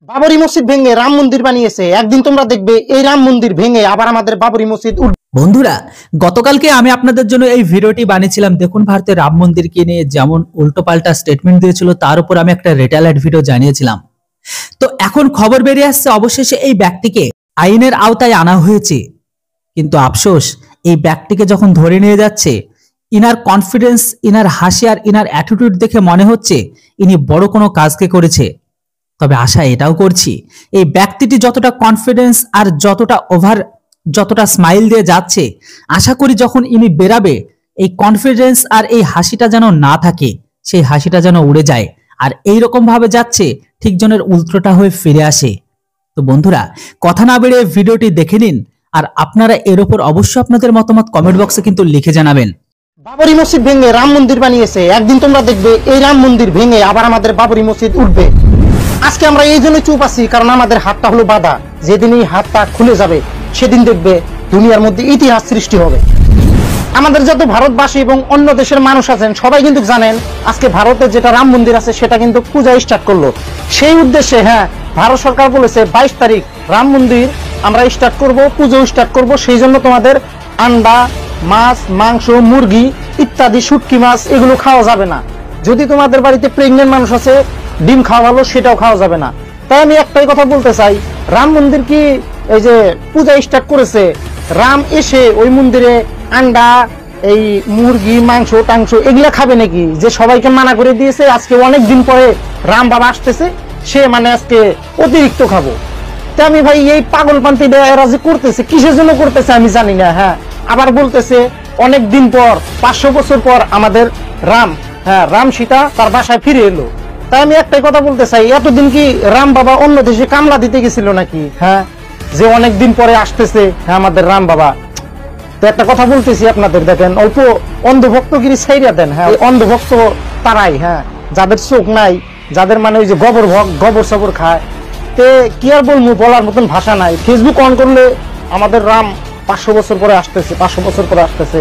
বাবরি মসজিদ ভেঙে রাম মন্দির বানিয়েছে। একদিন তোমরা দেখবে এই রাম মন্দির ভেঙে আবার আমাদের বাবরি মসজিদ বন্ধুরা, গতকালকে আমি আপনাদের জন্য এই ভিডিওটি বানিয়েছিলাম। দেখুন, ভারতের রাম মন্দিরকে নিয়ে যেমন উল্টোপাল্টা স্টেটমেন্ট দিয়েছিল, তার উপর আমি একটা রিটালাইট ভিডিও জানিয়েছিলাম। তো এখন খবর বেরিয়ে আসছে অবশেষে এই ব্যক্তিকে আইনের আওতায় আনা হয়েছে। কিন্তু আফসোস, এই ব্যক্তিকে যখন ধরে নিয়ে যাচ্ছে, ইনার কনফিডেন্স, ইনার হাসি আর ইনার অ্যাটিটিউড দেখে মনে হচ্ছে ইনি বড় কোনো কাজকে করেছে। তবে আশা এটাও করছি, এই ব্যক্তিটি যতটা কনফিডেন্স আর যতটা স্মাইল দিয়ে যাচ্ছে, আশা করি যখন ইনি বেরাবে, এই কনফিডেন্স আর এই হাসিটা যেন না থাকে, সেই হাসিটা যেন উড়ে যায়। আর এইরকম ভাবে যাচ্ছে, ঠিক জনের উল্টোটা হয়ে ফিরে আসে। তো বন্ধুরা, কথা না বেড়ে ভিডিওটি দেখে নিন, আর আপনারা এর উপর অবশ্যই আপনাদের মতামত কমেন্ট বক্সে কিন্তু লিখে জানাবেন। বাবরি মসজিদ ভেঙে রাম মন্দির বানিয়েছে। একদিন তোমরা দেখবে এই রাম মন্দির ভেঙে আবার আমাদের বাবরি মসজিদ উঠবে। আজকে আমরা এই জন্য চুপ আছি, কারণ আমাদের হাতটা হলো বাঁধা। যেদিন এই হাতটা খুলে যাবে, সেদিন দেখবে দুনিয়ার মধ্যে ইতিহাস সৃষ্টি হবে। আমাদের যত ভারতবাসী এবং অন্য দেশের মানুষ আছেন, সবাই কিন্তু জানেন আজকে ভারতের যেটা রাম মন্দির আছে সেটা কিন্তু পূজা স্টার্ট করলো। সেই উদ্দেশ্যে ভারত সরকার বলেছে 22 তারিখ রাম মন্দির আমরা স্টার্ট করব, পুজো স্টার্ট করব। সেই জন্য তোমাদের আন্ডা, মাছ, মাংস, মুরগি ইত্যাদি, শুটকি মাছ এগুলো খাওয়া যাবে না। যদি তোমাদের বাড়িতে প্রেগনেন্ট মানুষ আছে, ডিম খাওয়া ভালো, সেটাও খাওয়া যাবে না। তাই আমি একটাই কথা বলতে চাই, রাম মন্দির কি এই যে পূজা স্টার্ট করেছে, রাম এসে ওই মন্দিরে আন্ডা, এই মুরগি, মাংস টাংস এগুলা খাবে নাকি? যে সবাইকে মানা করে দিয়েছে, আজকে অনেক দিন পরে রাম বাবা আসতেছে, সে আজকে অতিরিক্ত খাবো। তাই আমি ভাই, এই পাগলপান্তি এরা যে করতেছে, কিসের জন্য করতেছে আমি জানি না। আবার বলতেছে অনেক দিন পর, 500 বছর পর আমাদের রাম সীতা তার বাসায় ফিরে এলো। তাই আমি একটাই কথা বলতে চাই, এতদিন কি রাম বাবা অন্য দেশে কামলা দিতে গেছিল নাকি? যে অনেক দিন পরে আসতেছে আমাদের রাম বাবা। তো একটা কথা বলতেছি আপনাদের, দেখেন অল্প অন্ধভক্তগিরি ছাইরা দেন। অন্ধভক্ত তারাই, যাদের চোখ নাই, যাদের ওই যে গোবর সবর খায়। তে কি আর বলবো, বলার মতন ভাষা নাই। ফেসবুক অন করলে আমাদের রাম 500 বছর পরে আসতেছে, 500 বছর পরে আসতেছে।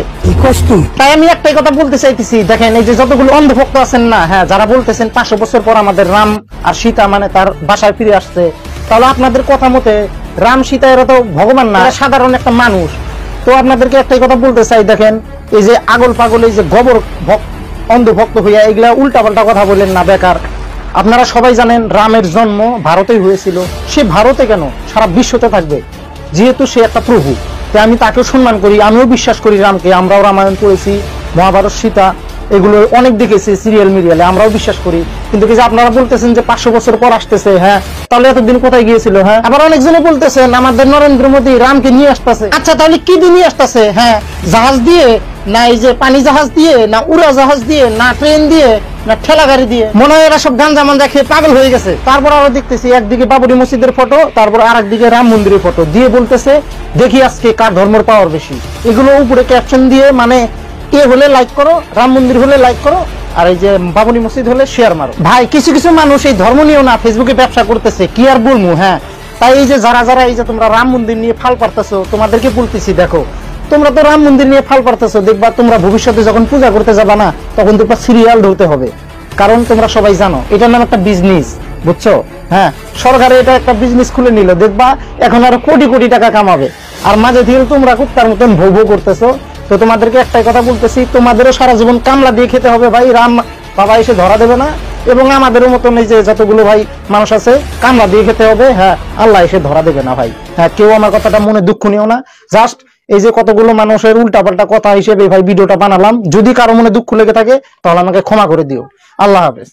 তাই আমি একটাই কথা বলতে চাইতেছি, দেখেন এই যে যতগুলো অন্ধভক্ত আছেন না, যারা বলতেছেন 500 বছর পর আমাদের রাম আর সীতা তার বাসায় ফিরে আসছে, তাহলে আপনাদের কথা মতে রাম সীতা এরা তো ভগবান না, সাধারণ একটা মানুষ। তো আপনাদেরকে একটাই কথা বলতে চাই, দেখেন এই যে আগল পাগল, এই যে অন্ধভক্ত হইয়া এগুলা উল্টা পাল্টা কথা বলেন না, বেকার। আপনারা সবাই জানেন রামের জন্ম ভারতেই হয়েছিল। সে ভারতে কেন, সারা বিশ্বতে থাকবে, যেহেতু সে একটা প্রভু। তাই আমি তাকেও সম্মান করি, আমিও বিশ্বাস করি রামকে। আমরাও রামায়ণ পড়েছি, মহাভারত, সীতা এগুলো অনেক দেখেছি সিরিয়াল মিরিয়ালে, আমরাও বিশ্বাস করি। কিন্তু কি যে আপনারা বলতেছেন যে 500 বছর পর আসতেছে, তাহলে এতদিন কোথায় গিয়েছিল? আবার অনেকজনে বলতেছেন আমাদের নরেন্দ্র মোদী রামকে নিয়ে আসতেছে। আচ্ছা, তাহলে কি দিয়ে নিয়ে আসতেছে? জাহাজ দিয়ে, না এই যে পানি জাহাজ দিয়ে, না উড়া জাহাজ দিয়ে, না ট্রেন দিয়ে, না ঠেলা গাড়ি দিয়ে? মনে হয় এরা সব গাঞ্জা মাঞ্জা খেয়ে পাগল হয়ে গেছে। তারপর আরো দেখতেছি একদিকে বাবরি মসজিদের ফটো, তারপর আর একদিকে রাম মন্দিরের ফটো দিয়ে বলতেছে দেখি আজকে কার ধর্মের পাওয়ার বেশি। এগুলো উপরে ক্যাপশন দিয়ে এ হলে লাইক করো, রাম মন্দির হলে লাইক করো, আর এই যে বাবরি মসজিদ হলে শেয়ার মারো। ভাই, কিছু কিছু মানুষ এই ধর্ম নিয়েও না ফেসবুকে ব্যবসা করতেছে, কি আর বলবো। তাই এই যে যারা এই যে তোমরা রাম মন্দির নিয়ে ফাল পারতেছো, তোমাদেরকে বলতেছি, দেখো তোমরা তো রাম মন্দির নিয়ে ফাল পারতেছো, দেখবা তোমরা ভবিষ্যতে যখন পূজা করতে যাবা না, তখন দেখবা সিরিয়াল ধরতে হবে। কারণ তোমরা সবাই জানো এটার নাম একটা বিজনেস, বুঝছো? সরকারে এটা একটা বিজনেস খুলে নিল, দেখবা এখন আরো কোটি কোটি টাকা কামাবে। আর মাঝে দিয়ে তোমরা কুত্তার মতন ভৌ ভৌ করতেছো। তো তোমাদেরকে একটাই কথা বলতেছি, তোমাদেরও সারা জীবন কামলা দিয়ে খেতে হবে ভাই, রাম বাবা এসে ধরা দেবে না। এবং আমাদেরও মতন এই যে যতগুলো ভাই মানুষ আছে, কামলা দিয়ে খেতে হবে। আল্লাহ এসে ধরা দেবে না ভাই। কেউ আমার কথাটা মনে দুঃখ নিও না। জাস্ট এই যে কতগুলো মানুষের উল্টাপাল্টা কথা হিসেবে ভাই ভিডিওটা বানালাম। যদি কারো মনে দুঃখ লেগে থাকে, তাহলে আমাকে ক্ষমা করে দিও। আল্লাহ হাফেজ।